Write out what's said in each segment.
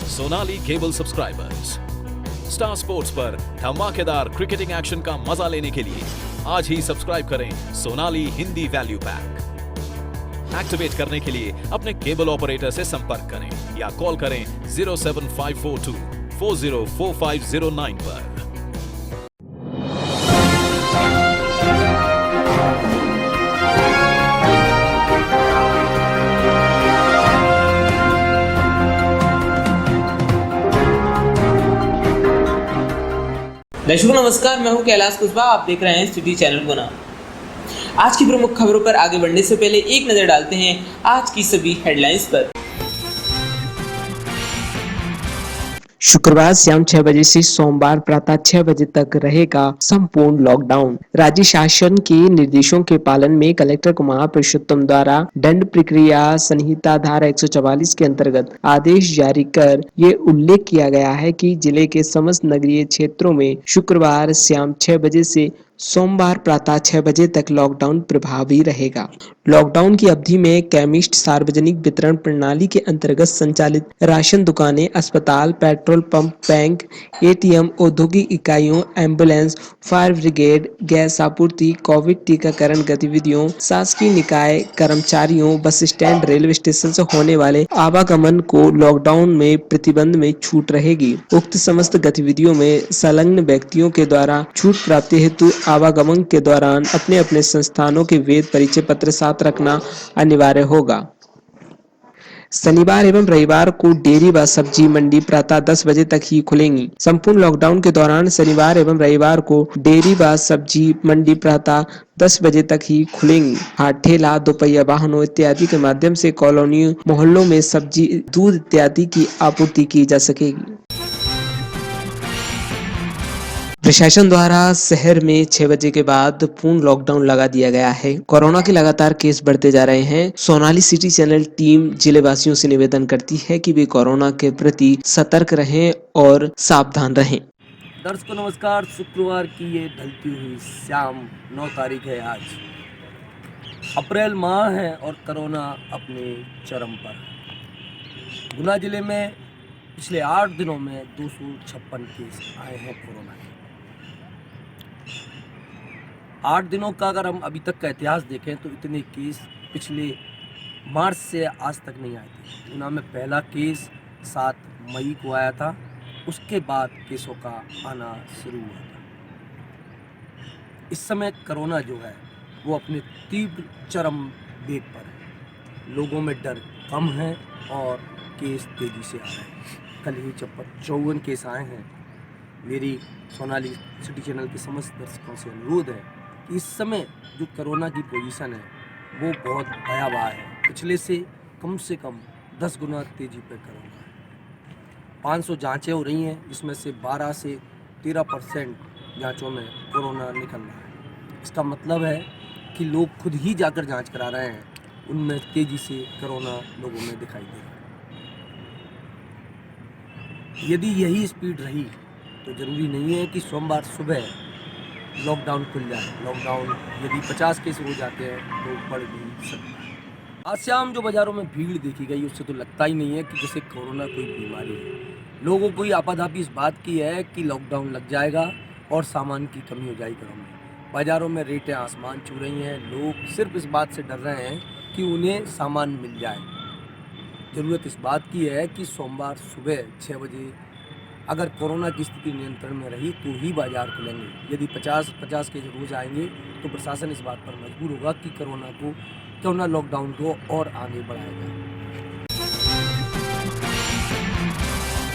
Sonali cable subscribers. Star sports पर धमाकेदार cricketing action का मजा लेने के लिए आज ही सब्सक्राइब करें Sonali Hindi value pack. Activate करने के लिए अपने केबल ऑपरेटर से संपर्क करें या कॉल करें 07542 404509 पर। दर्शकों नमस्कार, मैं हूं कैलाश कुशवाहा। आप देख रहे हैं सिटी चैनल गुना। आज की प्रमुख खबरों पर आगे बढ़ने से पहले एक नजर डालते हैं आज की सभी हेडलाइंस पर। शुक्रवार शाम 6 बजे से सोमवार प्रातः 6 बजे तक रहेगा संपूर्ण लॉकडाउन। राज्य शासन के निर्देशों के पालन में कलेक्टर कुमार पुरुषोत्तम द्वारा दंड प्रक्रिया संहिता धारा 144 के अंतर्गत आदेश जारी कर ये उल्लेख किया गया है कि जिले के समस्त नगरीय क्षेत्रों में शुक्रवार शाम 6 बजे से सोमवार प्रातः 6 बजे तक लॉकडाउन प्रभावी रहेगा। लॉकडाउन की अवधि में केमिस्ट, सार्वजनिक वितरण प्रणाली के अंतर्गत संचालित राशन दुकानें, अस्पताल, पेट्रोल पंप, बैंक, एटीएम, औद्योगिक इकाइयों, एम्बुलेंस, फायर ब्रिगेड, गैस आपूर्ति, कोविड टीकाकरण गतिविधियों, शासकीय निकाय कर्मचारियों, बस स्टैंड, रेलवे स्टेशन से होने वाले आवागमन को लॉकडाउन में प्रतिबंध में छूट रहेगी। उक्त समस्त गतिविधियों में संलग्न व्यक्तियों के द्वारा छूट प्राप्ति हेतु आवागमन के दौरान अपने अपने संस्थानों के वेद परिचय पत्र साथ रखना अनिवार्य होगा। शनिवार एवं रविवार को डेयरी व सब्जी मंडी प्रातः 10 बजे तक ही खुलेंगी। संपूर्ण लॉकडाउन के दौरान शनिवार एवं रविवार को डेयरी व सब्जी मंडी प्रातः 10 बजे तक ही खुलेंगी। हाट, ठेला, दोपहिया वाहनों इत्यादि के माध्यम से कॉलोनियों, मोहल्लों में सब्जी, दूध इत्यादि की आपूर्ति की जा सकेगी। प्रशासन द्वारा शहर में 6 बजे के बाद पूर्ण लॉकडाउन लगा दिया गया है। कोरोना के लगातार केस बढ़ते जा रहे हैं। सोनाली सिटी चैनल टीम जिले वासियों से निवेदन करती है कि वे कोरोना के प्रति सतर्क रहें और सावधान रहें। दर्शकों नमस्कार, शुक्रवार की ये ढलती हुई शाम 9 तारीख है। आज अप्रैल माह है और कोरोना अपने चरम पर है। गुना जिले में पिछले 8 दिनों में 256 केस आए हैं कोरोना के। 8 दिनों का अगर हम अभी तक का इतिहास देखें तो इतने केस पिछले मार्च से आज तक नहीं आए थे। गुना में पहला केस 7 मई को आया था, उसके बाद केसों का आना शुरू हुआ था। इस समय कोरोना जो है वो अपने तीव्र चरम वेग पर है। लोगों में डर कम है और केस तेजी से आ रहे हैं। कल ही 54 केस आए हैं। मेरी सोनाली सिटी चैनल के समस्त दर्शकों से अनुरोध है कि इस समय जो कोरोना की पोजीशन है वो बहुत भयावह है। पिछले से कम 10 गुना तेजी पर कोरोना है। 500 जांचें हो रही हैं, जिसमें से 12 से 13% जांचों में कोरोना निकल रहा है। इसका मतलब है कि लोग खुद ही जाकर जांच करा रहे हैं, उनमें तेजी से कोरोना लोगों में दिखाई दे रहा है। यदि यही स्पीड रही तो ज़रूरी नहीं है कि सोमवार सुबह लॉकडाउन खुल जाए। लॉकडाउन यदि 50 केस हो जाते हैं तो बढ़ भी सकता है। आज शाम जो बाज़ारों में भीड़ देखी गई उससे तो लगता ही नहीं है कि जैसे कोरोना कोई बीमारी है। लोगों को आपाधापी इस बात की है कि लॉकडाउन लग जाएगा और सामान की कमी हो जाएगी घरों में। बाज़ारों में रेटें आसमान छू रही हैं। लोग सिर्फ इस बात से डर रहे हैं कि उन्हें सामान मिल जाए। ज़रूरत इस बात की है कि सोमवार सुबह 6 बजे अगर कोरोना की स्थिति नियंत्रण में रही तो ही बाजार खुलेंगे। यदि 50 केस रोज आएंगे तो प्रशासन इस बात पर मजबूर होगा कि कोरोना लॉकडाउन को और आगे बढ़ाएगा।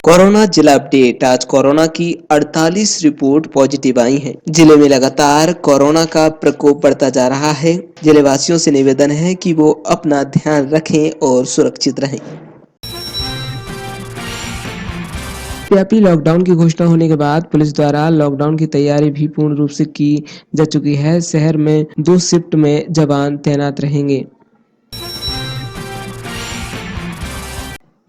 कोरोना जिला अपडेट। आज कोरोना की 48 रिपोर्ट पॉजिटिव आई हैं। जिले में लगातार कोरोना का प्रकोप बढ़ता जा रहा है। जिले वासियों से निवेदन है कि वो अपना ध्यान रखें और सुरक्षित रहें। व्यापी लॉकडाउन की घोषणा होने के बाद पुलिस द्वारा लॉकडाउन की तैयारी भी पूर्ण रूप से की जा चुकी है। शहर में 2 शिफ्ट में जवान तैनात रहेंगे।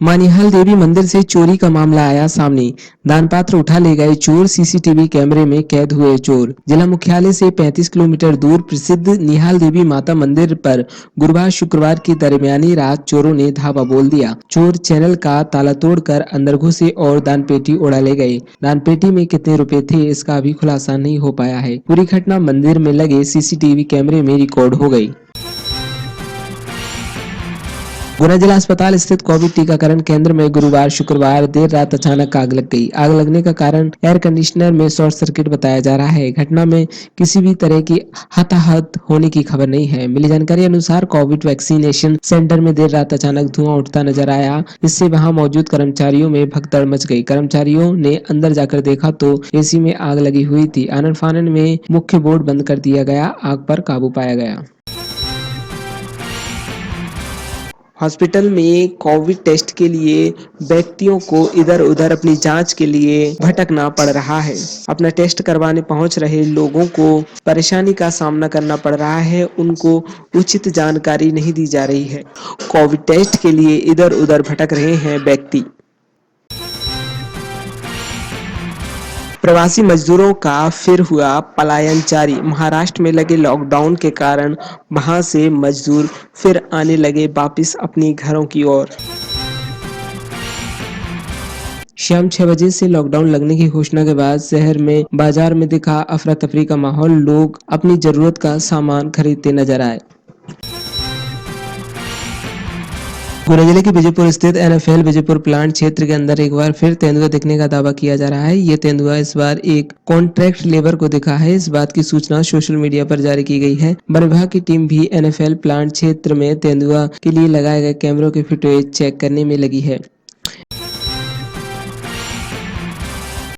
मानिहाल देवी मंदिर से चोरी का मामला आया सामने। दान पात्र उठा ले गए चोर, सीसीटीवी कैमरे में कैद हुए चोर। जिला मुख्यालय से 35 किलोमीटर दूर प्रसिद्ध निहाल देवी माता मंदिर पर गुरुवार शुक्रवार की दरमियानी रात चोरों ने धावा बोल दिया। चोर चैनल का ताला तोड़कर अंदर घुसे और दान पेटी उड़ा ले गए। दान पेटी में कितने रुपए थे इसका अभी खुलासा नहीं हो पाया है। पूरी घटना मंदिर में लगे सीसीटीवी कैमरे में रिकॉर्ड हो गई। गुना जिला अस्पताल स्थित कोविड टीकाकरण केंद्र में गुरुवार शुक्रवार देर रात अचानक आग लग गई। आग लगने का कारण एयर कंडीशनर में शॉर्ट सर्किट बताया जा रहा है। घटना में किसी भी तरह की हताहत होने की खबर नहीं है। मिली जानकारी अनुसार कोविड वैक्सीनेशन सेंटर में देर रात अचानक धुआं उठता नजर आया, जिससे वहां मौजूद कर्मचारियों में भगदड़ मच गई। कर्मचारियों ने अंदर जाकर देखा तो एसी में आग लगी हुई थी। आनन फानन में मुख्य बोर्ड बंद कर दिया गया। आग पर काबू पाया गया। हॉस्पिटल में कोविड टेस्ट के लिए व्यक्तियों को इधर उधर अपनी जांच के लिए भटकना पड़ रहा है। अपना टेस्ट करवाने पहुंच रहे लोगों को परेशानी का सामना करना पड़ रहा है। उनको उचित जानकारी नहीं दी जा रही है। कोविड टेस्ट के लिए इधर उधर भटक रहे हैं व्यक्ति। प्रवासी मजदूरों का फिर हुआ पलायन जारी। महाराष्ट्र में लगे लॉकडाउन के कारण वहां से मजदूर फिर आने लगे वापस अपनी घरों की ओर। शाम 6 बजे से लॉकडाउन लगने की घोषणा के बाद शहर में बाजार में दिखा अफरा तफरी का माहौल। लोग अपनी जरूरत का सामान खरीदते नजर आए। गुना जिले के विजयपुर स्थित NFL विजयपुर प्लांट क्षेत्र के अंदर एक बार फिर तेंदुआ दिखने का दावा किया जा रहा है। ये तेंदुआ इस बार एक कॉन्ट्रैक्ट लेबर को दिखा है। इस बात की सूचना सोशल मीडिया पर जारी की गई है। वन विभाग की टीम भी NFL प्लांट क्षेत्र में तेंदुआ के लिए लगाए गए कैमरों के फुटेज चेक करने में लगी है।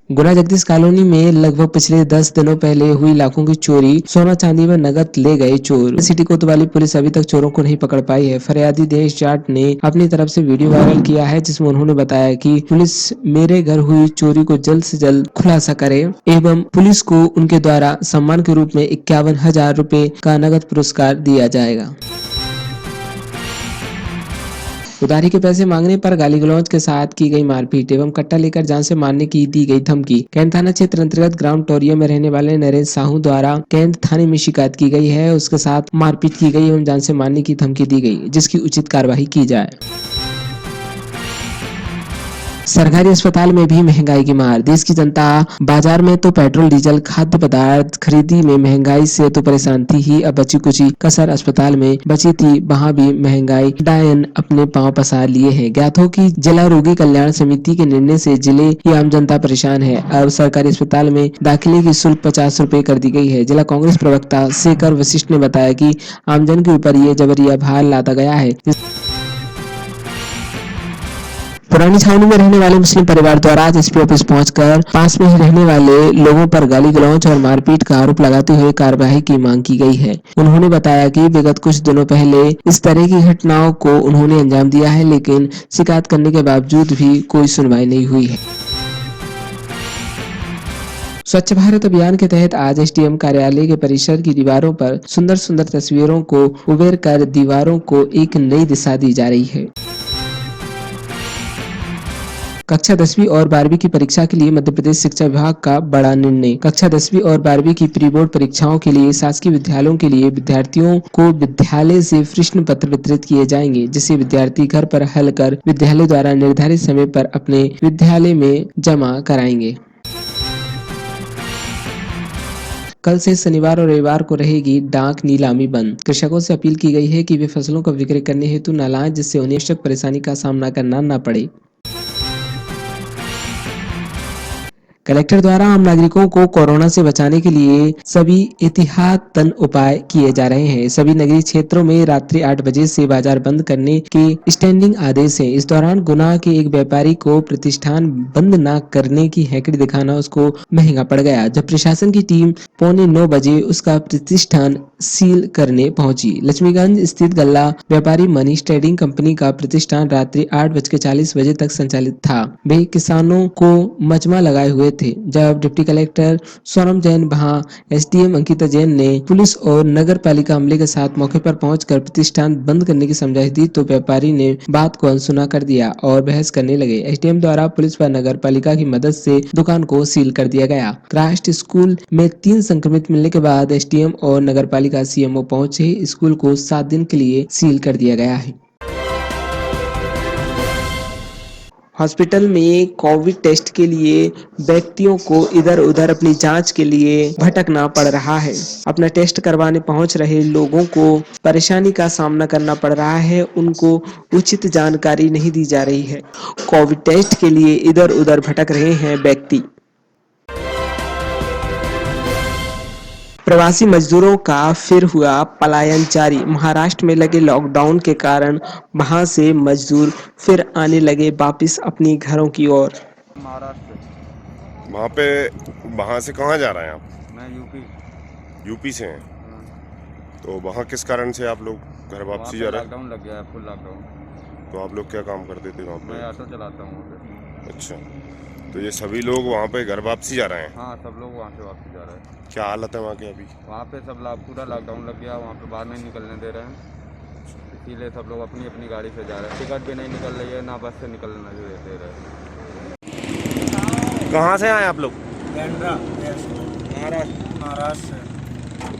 गुना जगदीश कॉलोनी में लगभग पिछले 10 दिनों पहले हुई लाखों की चोरी, सोना चांदी व नकद ले गए चोर। सिटी कोतवाली पुलिस अभी तक चोरों को नहीं पकड़ पाई है। फरियादी देश जाट ने अपनी तरफ से वीडियो वायरल किया है, जिसमें उन्होंने बताया कि पुलिस मेरे घर हुई चोरी को जल्द से जल्द खुलासा करे एवं पुलिस को उनके द्वारा सम्मान के रूप में 51,000 रुपए का नगद पुरस्कार दिया जाएगा। उधारी के पैसे मांगने पर गाली गलौज के साथ की गई मारपीट एवं कट्टा लेकर जान से मारने की दी गई धमकी। कैंट थाना क्षेत्र अंतर्गत ग्राम टोरिया में रहने वाले नरेश साहू द्वारा कैंट थाने में शिकायत की गई है। उसके साथ मारपीट की गई एवं जान से मारने की धमकी दी गई, जिसकी उचित कार्यवाही की जाए। सरकारी अस्पताल में भी महंगाई की मार। देश की जनता बाजार में तो पेट्रोल डीजल खाद्य पदार्थ खरीदी में महंगाई से तो परेशान थी ही, अब बची कुची कसर अस्पताल में बची थी, वहां भी महंगाई डायन अपने पांव पसार लिए हैं। ज्ञात हो कि जिला रोगी कल्याण समिति के निर्णय से जिले की आम जनता परेशान है। अब सरकारी अस्पताल में दाखिले की शुल्क 50 रुपए कर दी गई है। जिला कांग्रेस प्रवक्ता शेखर वशिष्ठ ने बताया कि आमजन के ऊपर ये जबरिया भार लादा गया है। पुरानी छावनी में रहने वाले मुस्लिम परिवार द्वारा आज एसपी ऑफिस पहुंचकर पास में ही रहने वाले लोगों पर गाली गलौज और मारपीट का आरोप लगाते हुए कार्यवाही की मांग की गई है। उन्होंने बताया कि विगत कुछ दिनों पहले इस तरह की घटनाओं को उन्होंने अंजाम दिया है, लेकिन शिकायत करने के बावजूद भी कोई सुनवाई नहीं हुई है। स्वच्छ भारत अभियान के तहत आज एसडीएम कार्यालय के परिसर की दीवारों पर सुंदर सुंदर तस्वीरों को उबेर कर दीवारों को एक नई दिशा दी जा रही है। कक्षा 10वीं और 12वीं की परीक्षा के लिए मध्य प्रदेश शिक्षा विभाग का बड़ा निर्णय। कक्षा 10वीं और 12वीं की प्री बोर्ड परीक्षाओं के लिए शासकीय विद्यालयों के लिए विद्यार्थियों को विद्यालय से प्रश्न पत्र वितरित किए जाएंगे, जिसे विद्यार्थी घर पर हल कर विद्यालय द्वारा निर्धारित समय पर अपने विद्यालय में जमा कराएंगे। कल से शनिवार और रविवार को रहेगी डाक नीलामी बंद। कृषकों से अपील की गई है कि वे फसलों का विक्रय करने हेतु न लाएं, जिससे उन्हें आवश्यक परेशानी का सामना करना न पड़े। कलेक्टर द्वारा आम नागरिकों को कोरोना से बचाने के लिए सभी एहतियातन उपाय किए जा रहे हैं। सभी नगरीय क्षेत्रों में रात्रि 8 बजे से बाजार बंद करने के स्टैंडिंग आदेश है। इस दौरान गुना के एक व्यापारी को प्रतिष्ठान बंद न करने की हैकड़ी दिखाना उसको महंगा पड़ गया, जब प्रशासन की टीम 8:45 बजे उसका प्रतिष्ठान सील करने पहुंची। लक्ष्मीगंज स्थित गल्ला व्यापारी मनीष ट्रेडिंग कंपनी का प्रतिष्ठान रात्रि 8:40 बजे तक संचालित था। वे किसानों को मजमा लगाए हुए थे, जब डिप्टी कलेक्टर सोनम जैन वहां एसडीएम अंकिता जैन ने पुलिस और नगर पालिका अमले के साथ मौके पर पहुंचकर प्रतिष्ठान बंद करने की समझाइश दी तो व्यापारी ने बात को अनसुना कर दिया और बहस करने लगे। एसडीएम द्वारा पुलिस व नगर पालिका की मदद से दुकान को सील कर दिया गया। क्राइस्ट स्कूल में 3 संक्रमित मिलने के बाद एसडीएम और नगर पालिका सीएमओ पहुंचे। स्कूल को 7 दिन के लिए सील कर दिया गया है। हॉस्पिटल में कोविड टेस्ट के लिए व्यक्तियों को इधर उधर अपनी जांच के लिए भटकना पड़ रहा है। अपना टेस्ट करवाने पहुंच रहे लोगों को परेशानी का सामना करना पड़ रहा है, उनको उचित जानकारी नहीं दी जा रही है। कोविड टेस्ट के लिए इधर उधर भटक रहे हैं व्यक्ति। प्रवासी मजदूरों का फिर हुआ पलायन जारी। महाराष्ट्र में लगे लॉकडाउन के कारण वहां से मजदूर फिर आने लगे वापस अपनी घरों की ओर। महाराष्ट्र वहाँ पे वहाँ से कहाँ जा रहे हैं आप? मैं यूपी। यूपी से हैं। हाँ। तो वहाँ किस कारण से आप लोग घर वापसी जा रहे हैं? लॉकडाउन लग गया है, फुल लॉकडाउन। तो आप लोग क्या काम करते थे वहाँ मैं पे? ऑटो चलाता हूँ वहाँ पे। अच्छा, तो ये सभी लोग वहाँ पे घर वापसी जा रहे हैं? हाँ, सब लोग वहाँ से वापस जा रहे हैं। क्या हालत है वहाँ की अभी? वहाँ पे सब पूरा लॉकडाउन लग गया, वहाँ पे बाहर नहीं निकलने दे रहे हैं, इसीलिए सब लोग अपनी अपनी गाड़ी से जा रहे हैं। टिकट भी नहीं निकल रही है, ना बस से निकलने दे रहे हैं। कहाँ से आए आप लोग? महाराष्ट्र।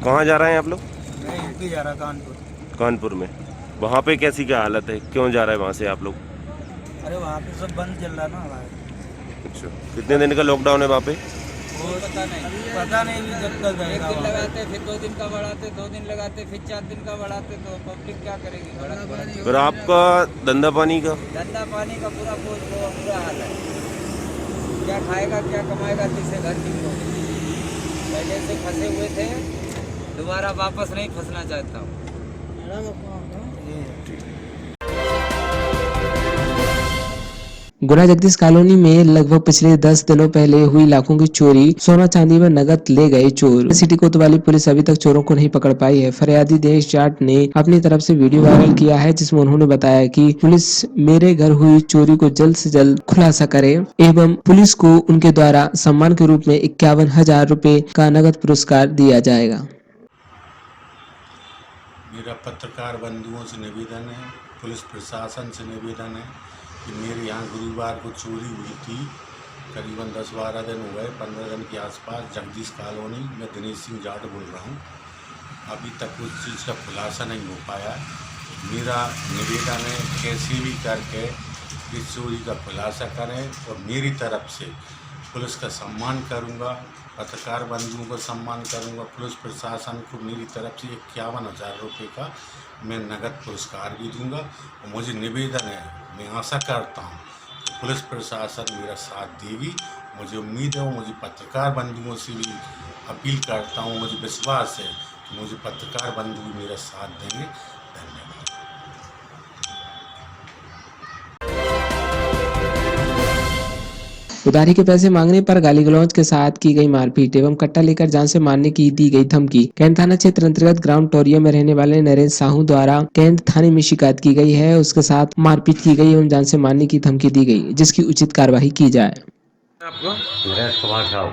कहाँ जा रहे हैं आप लोग? मैं यूपी जा रहा, कानपुर। कानपुर में। वहाँ पे कैसी क्या हालत है, क्यों जा रहे हैं वहाँ से आप लोग? अरे वहाँ पे सब बंद चल रहा है ना हमारे। अच्छा, कितने दिन का लॉकडाउन है वहाँ पे? पता नहीं जब तक एक दिन लगाते फिर 2 दिन का बढ़ाते, 2 दिन लगाते फिर 4 दिन का बढ़ाते, तो पब्लिक क्या करेगी? फिर आपका धंधा पानी का? धंधा पानी का पूरा हाल है। क्या खाएगा क्या कमाएगा, किससे घर की लोग पहले से फंसे हुए थे, दोबारा वापस नहीं फंसना चाहता हूँ। गुना जगदीश कॉलोनी में लगभग पिछले 10 दिनों पहले हुई लाखों की चोरी, सोना चांदी व नकद ले गए चोर। सिटी कोतवाली पुलिस अभी तक चोरों को नहीं पकड़ पाई है। फरियादी देश जाट ने अपनी तरफ से वीडियो वायरल किया है, जिसमें उन्होंने बताया कि पुलिस मेरे घर हुई चोरी को जल्द से जल्द खुलासा करे एवं पुलिस को उनके द्वारा सम्मान के रूप में 51,000 रुपए का नगद पुरस्कार दिया जाएगा। मेरा पत्रकार बंधुओं से निवेदन है, पुलिस प्रशासन से निवेदन है कि मेरे यहाँ गुरुवार को चोरी हुई थी। करीबन 10-12 दिन हो गए, 15 दिन के आसपास, जगदीश कॉलोनी। मैं दिनेश सिंह जाट बोल रहा हूँ। अभी तक उस चीज़ का खुलासा नहीं हो पाया। मेरा निवेदन है कैसे भी करके इस चोरी का खुलासा करें और मेरी तरफ से पुलिस का सम्मान करूँगा, पत्रकार बंधुओं को सम्मान करूँगा। पुलिस प्रशासन को मेरी तरफ से 51,000 रुपये का मैं नगद पुरस्कार भी दूंगा। और मुझे निवेदन है, मैं आशा करता हूँ कि पुलिस प्रशासन मेरा साथ देगी। मुझे उम्मीद है, मुझे पत्रकार बंधुओं से भी अपील करता हूँ, मुझे विश्वास है कि मुझे पत्रकार बंधु भी मेरा साथ देंगे। धन्यवाद। उधारी के पैसे मांगने पर गाली गलौज के साथ की गई मारपीट एवं कट्टा लेकर जान से मारने की दी गई धमकी। कैंट थाना क्षेत्र अंतर्गत ग्राउंड टोरिया में रहने वाले नरेंद्र साहू द्वारा कैंट थाने में शिकायत की गई है। उसके साथ मारपीट की गई एवं जान से मारने की धमकी दी गई, जिसकी उचित कार्यवाही की जाए। आपको नरेश कुमार साहू।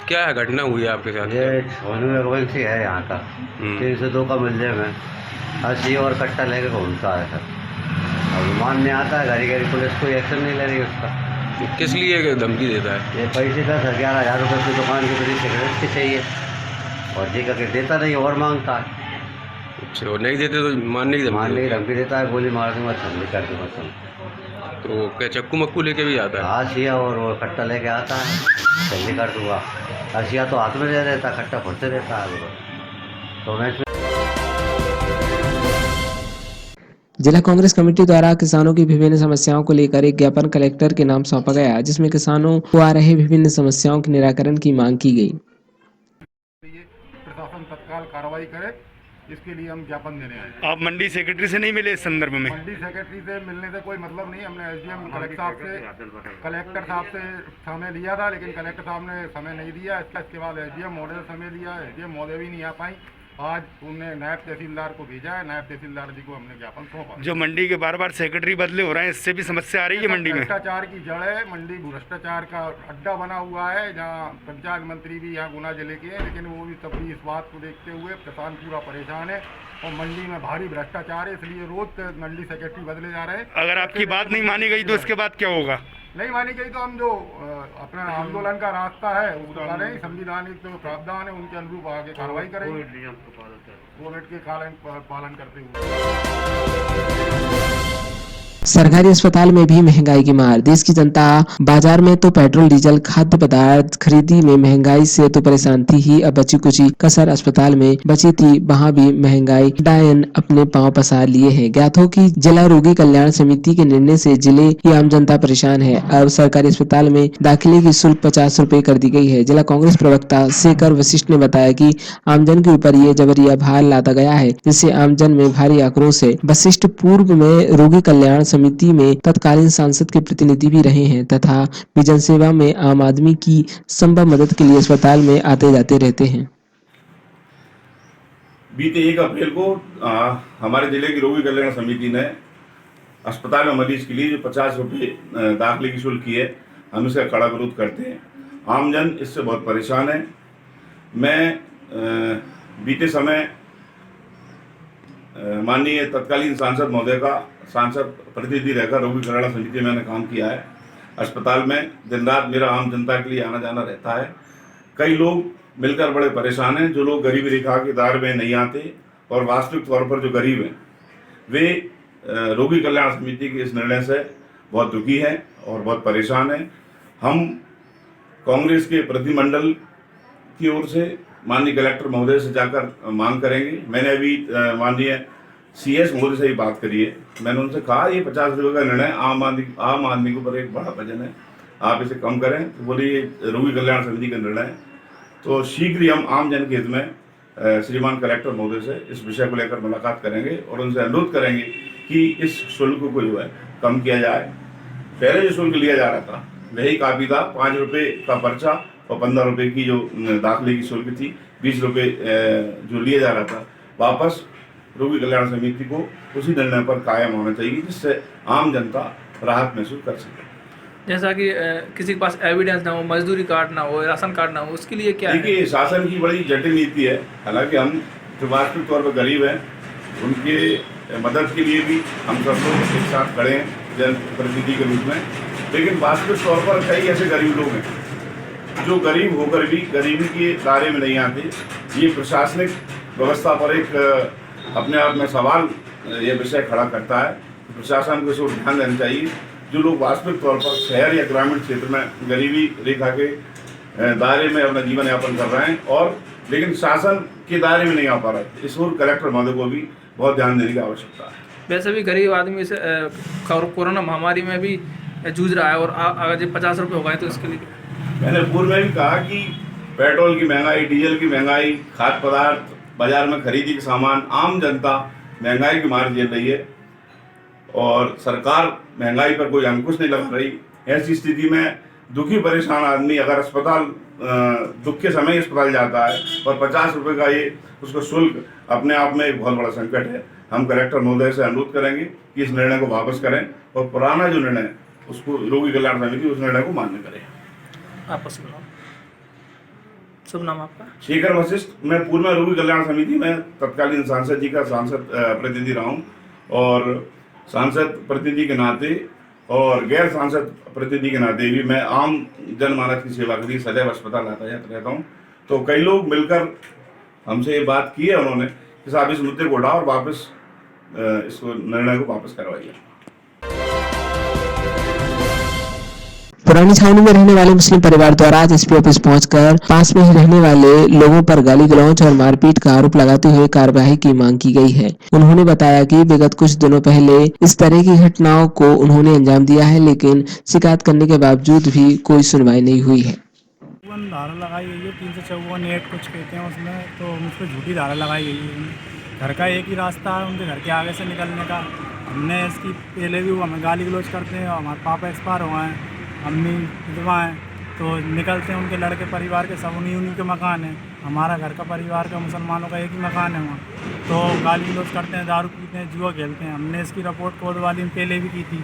क्या घटना हुई है आपके साथ? ये सोनू रघुवंशी है यहाँ का, 302 का मिलने में हंसी और कट्टा लेकर घूमता है सर। अब मान में आता है, घड़ी घड़ी पुलिस कोई एक्शन नहीं ले रही उसका। किस लिए धमकी देता है? ये पैसे 10-11 हज़ार रुपये की दुकान की बड़ी सिगरेट की चाहिए और जी करके देता नहीं और मांगता है। अच्छा, और नहीं देते तो मारने की धमकी देता है, गोली मार दूँगा, ठंडी कर दूँगा सब। तो क्या चक्कू मक्कू लेके भी आता है? हंसिया और वो कट्टा लेके आता है, ठंडी कर दूँगा। हंसिया तो हाथ में दे देता, कट्टा फुटते देता है। तो मैं जिला कांग्रेस कमेटी द्वारा किसानों की विभिन्न समस्याओं को लेकर एक ज्ञापन कलेक्टर के नाम सौंपा गया, जिसमें किसानों को आ रहे विभिन्न समस्याओं के निराकरण की मांग की गई। प्रशासन तत्काल कार्रवाई करे, इसके लिए हम ज्ञापन देने आए। आप मंडी सेक्रेटरी से नहीं मिले इस संदर्भ में? मंडी सेक्रेटरी से मिलने से कोई मतलब नहीं। हमने एसडीएम कलेक्टर साहब से समय लिया था, लेकिन कलेक्टर साहब ने समय नहीं दिया। इसके बाद एसडीएम महोदय से समय लिया, एसडीएम महोदय भी नहीं आ पाई। आज उन्हें नायब तहसीलदार को भेजा है, नायब तहसीलदार जी को हमने ज्ञापन सौंपा। जो मंडी के बार बार सेक्रेटरी बदले हो रहे हैं, इससे भी समस्या आ रही है मंडी में। भ्रष्टाचार की जड़ है, मंडी भ्रष्टाचार का अड्डा बना हुआ है, जहाँ पंचायत मंत्री भी यहाँ गुना जिले के हैं, लेकिन वो भी तब भी इस बात को देखते हुए किसान पूरा परेशान है और मंडी में भारी भ्रष्टाचार है, इसलिए रोज मंडी सेक्रेटरी बदले जा रहे हैं। अगर आपकी बात नहीं मानी गई तो इसके बाद क्या होगा? नहीं मानी गई तो हम जो अपना आंदोलन का रास्ता है वो बता रहे हैं, संविधानिक जो प्रावधान है उनके अनुरूप आगे कार्रवाई करेंगे, कोविड के पालन करते हुए। सरकारी अस्पताल में भी महंगाई की मार। देश की जनता बाजार में तो पेट्रोल डीजल खाद्य पदार्थ खरीदी में महंगाई से तो परेशान थी ही, अब बची कुची कसर अस्पताल में बची थी, वहां भी महंगाई डायन अपने पांव पसार लिए हैं। ज्ञात हो कि जिला रोगी कल्याण समिति के निर्णय से जिले की आम जनता परेशान है। अब सरकारी अस्पताल में दाखिले की शुल्क 50 रुपए कर दी गई है। जिला कांग्रेस प्रवक्ता शेखर वशिष्ठ ने बताया कि आमजन के ऊपर ये जबरिया भार लादा गया है, जिससे आमजन में भारी आक्रोश है। वशिष्ठ पूर्व में रोगी कल्याण समिति में तत्कालीन सांसद के प्रतिनिधि भी रहे हैं तथा वे जनसेवा में आम आदमी की संभव मदद के लिए अस्पताल में आते जाते रहते हैं। बीते 1 अप्रैल को हमारे जिले की रोगी कल्याण समिति ने अस्पताल में मरीज के लिए जो 50 रुपये दाखिले की शुल्क की है, हम इसका कड़ा विरोध करते हैं। आमजन इससे बहुत परेशान है। मैं बीते समय माननीय तत्कालीन सांसद महोदय का सांसद प्रतिनिधि रहकर रोगी कल्याण समिति में मैंने काम किया है। अस्पताल में दिन रात मेरा आम जनता के लिए आना जाना रहता है। कई लोग मिलकर बड़े परेशान हैं। जो लोग गरीबी रेखा के दायरे में नहीं आते और वास्तविक तौर पर जो गरीब हैं, वे रोगी कल्याण समिति के इस निर्णय से बहुत दुखी हैं और बहुत परेशान हैं। हम कांग्रेस के प्रतिनिधिमंडल की ओर से माननीय कलेक्टर महोदय से जाकर मांग करेंगे। मैंने अभी माननीय CS महोदय से ही बात करी है। मैंने उनसे कहा ये 50 रुपये का निर्णय आम आदमी के ऊपर एक बड़ा वजन है, आप इसे कम करें। तो बोले ये रोगी कल्याण समिति का निर्णय है। तो शीघ्र ही हम आम जन के हित में श्रीमान कलेक्टर महोदय से इस विषय को लेकर मुलाकात करेंगे और उनसे अनुरोध करेंगे कि इस शुल्क को जो है कम किया जाए। पहले जो शुल्क लिया जा रहा था वही काफ़ी था, 5 रुपये का पर्चा और 15 रुपये की जो दाखिले की शुल्क थी, 20 रुपये जो लिया जा रहा था, वापस रोगी कल्याण समिति को उसी निर्णय पर कायम होना चाहिए, जिससे आम जनता राहत महसूस कर सके। जैसा कि किसी के पास एविडेंस ना हो, मजदूरी कार्ड ना हो, राशन कार्ड ना हो, उसके लिए क्या है? देखिए, शासन की बड़ी जटिल नीति है। हालांकि हम जो वास्तविक तौर पर गरीब हैं, उनके मदद के लिए भी हम सब लोग एक साथ खड़े हैं जनप्रतिनिधि के रूप में। लेकिन वास्तविक तौर पर कई ऐसे गरीब लोग हैं जो गरीब होकर भी गरीबी के दायरे में नहीं आते। ये प्रशासनिक व्यवस्था पर एक अपने आप में सवाल ये विषय खड़ा करता है। प्रशासन को इस ओर ध्यान देना चाहिए। जो लोग वास्तविक तौर पर शहर या ग्रामीण क्षेत्र में गरीबी रेखा के दायरे में अपना जीवन यापन कर रहे हैं और लेकिन शासन के दायरे में नहीं आ पा रहे, इस ओर कलेक्टर महोदय को भी बहुत ध्यान देने की आवश्यकता है। वैसे भी गरीब आदमी से कोरोना महामारी में भी जूझ रहा है और अगर जब 50 रुपये हो गए तो इसके लिए मैंने पूर्व में भी कहा कि पेट्रोल की महंगाई, डीजल की महंगाई, खाद्य पदार्थ, बाजार में खरीदी के सामान, आम जनता महंगाई की मार झेल रही है और सरकार महंगाई पर कोई अंकुश नहीं लगा रही। ऐसी स्थिति में दुखी परेशान आदमी अगर अस्पताल दुख के समय अस्पताल जाता है और 50 रुपये का ये उसका शुल्क अपने आप में एक बहुत बड़ा संकट है। हम कलेक्टर महोदय से अनुरोध करेंगे कि इस निर्णय को वापस करें और पुराना जो निर्णय है उसको रोगी कल्याण समिति उस निर्णय को मान्य करें। आपस में शुभ नाम आपका? शेखर वशिष्ठ। मैं पूर्व में रोगी कल्याण समिति में तत्कालीन सांसद जी का सांसद प्रतिनिधि रहा हूँ और सांसद प्रतिनिधि के नाते और गैर सांसद प्रतिनिधि के नाते भी मैं आम जनमानस की सेवा के लिए सदैव अस्पताल आता जाता रहता हूँ। तो कई लोग मिलकर हमसे ये बात की है उन्होंने कि साहब इस मुद्दे को उठाओ और वापस इसको निर्णय को वापस करवाइए। पुरानी छावनी में रहने वाले मुस्लिम परिवार द्वारा आज एसपी ऑफिस पहुंचकर पास में ही रहने वाले लोगों पर गाली गलौज और मारपीट का आरोप लगाते हुए कार्रवाई की मांग की गई है। उन्होंने बताया कि विगत कुछ दिनों पहले इस तरह की घटनाओं को उन्होंने अंजाम दिया है, लेकिन शिकायत करने के बावजूद भी कोई सुनवाई नहीं हुई है। धारा लगाई गई है 354 8 कुछ कहते हैं उसमें, तो मुझ पर झूठी धारा लगाई गई है। घर का एक ही रास्ता है उनके घर के आगे से निकलने का। हमने इसकी पहले भी हमें गाली गलौज करते हैं। हमारे पापा एक्सपायर हुए हैं, अम्मी विधवा हैं, तो निकलते हैं उनके लड़के परिवार के सब उन्हीं के मकान हैं हमारा घर का परिवार का मुसलमानों का एक ही मकान है वहाँ, तो गाली गलौज करते हैं, दारू पीते हैं, जुआ खेलते हैं। हमने इसकी रिपोर्ट कोतवाली में पहले भी की थी,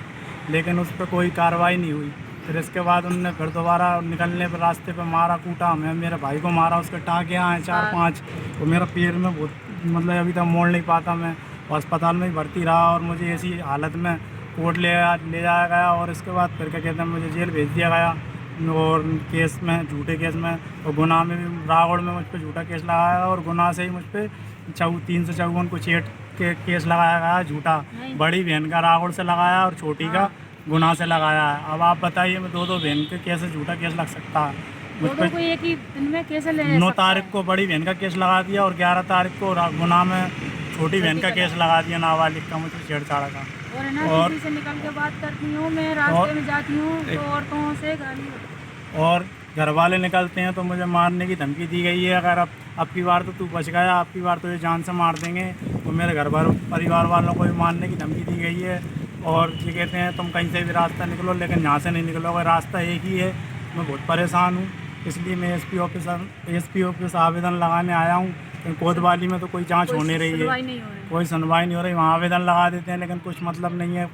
लेकिन उस पर कोई कार्रवाई नहीं हुई। फिर इसके बाद उन्होंने फिर दोबारा निकलने पर रास्ते पे मारा कूटा, हमें मेरे भाई को मारा, उसके टाँके आए 4-5, और मेरा पैर में बहुत मतलब अभी तक मोड़ नहीं पाता। मैं अस्पताल में ही भर्ती रहा और मुझे ऐसी हालत में कोर्ट ले जाया गया, और इसके बाद फिर क्या कहते हैं मुझे जेल भेज दिया गया, और केस में झूठे केस में और गुनाह में भी रागौड़ में मुझ पर झूठा केस लगाया, और गुनाह से ही मुझ पर 354 को चेट के केस लगाया गया झूठा। बड़ी बहन का रागौड़ से लगाया और छोटी का गुनाह से लगाया है। अब आप बताइए, मैं 2 बहन के कैसे झूठा केस लग सकता है मुझ पर? एक ही दिन में कैसे ले 9 तारीख को बड़ी बहन का केस लगा दिया और 11 तारीख को गुनाह में छोटी बहन का केस लगा दिया, नाबालिग का, मुझे छेड़छाड़ का। और किसी से निकल के बात करती हूँ, मैं रास्ते में जाती हूँ तो औरतों से गाली, और घर वाले निकलते हैं तो मुझे मारने की धमकी दी गई है। अगर अब की बार तो तू बच गया, अब की बार तो ये जान से मार देंगे। तो मेरे घर परिवार वालों को भी मारने की धमकी दी गई है, और ये कहते हैं तुम कहीं से भी रास्ता निकलो, लेकिन यहाँ से नहीं निकलोगे, रास्ता एक ही है। मैं बहुत परेशान हूँ, इसलिए मैं एसपी ऑफिस आवेदन लगाने आया हूँ। कोतवाली में तो कोई जांच हो नहीं रही है, कोई सुनवाई नहीं हो रही। वहाँ आवेदन लगा देते हैं, लेकिन कुछ मतलब नहीं है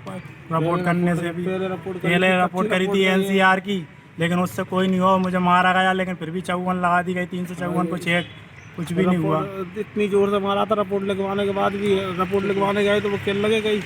रिपोर्ट करने से भी। पहले रिपोर्ट करी थी NCR की, लेकिन उससे कोई नहीं हुआ, मुझे मारा गया, लेकिन फिर भी 54 लगा दी गई, 354 को चेक, कुछ भी नहीं हुआ। इतनी जोर से मारा था, रिपोर्ट लिखवाने के बाद भी रिपोर्ट लिखवाने गए तो वो खेल लगे गई।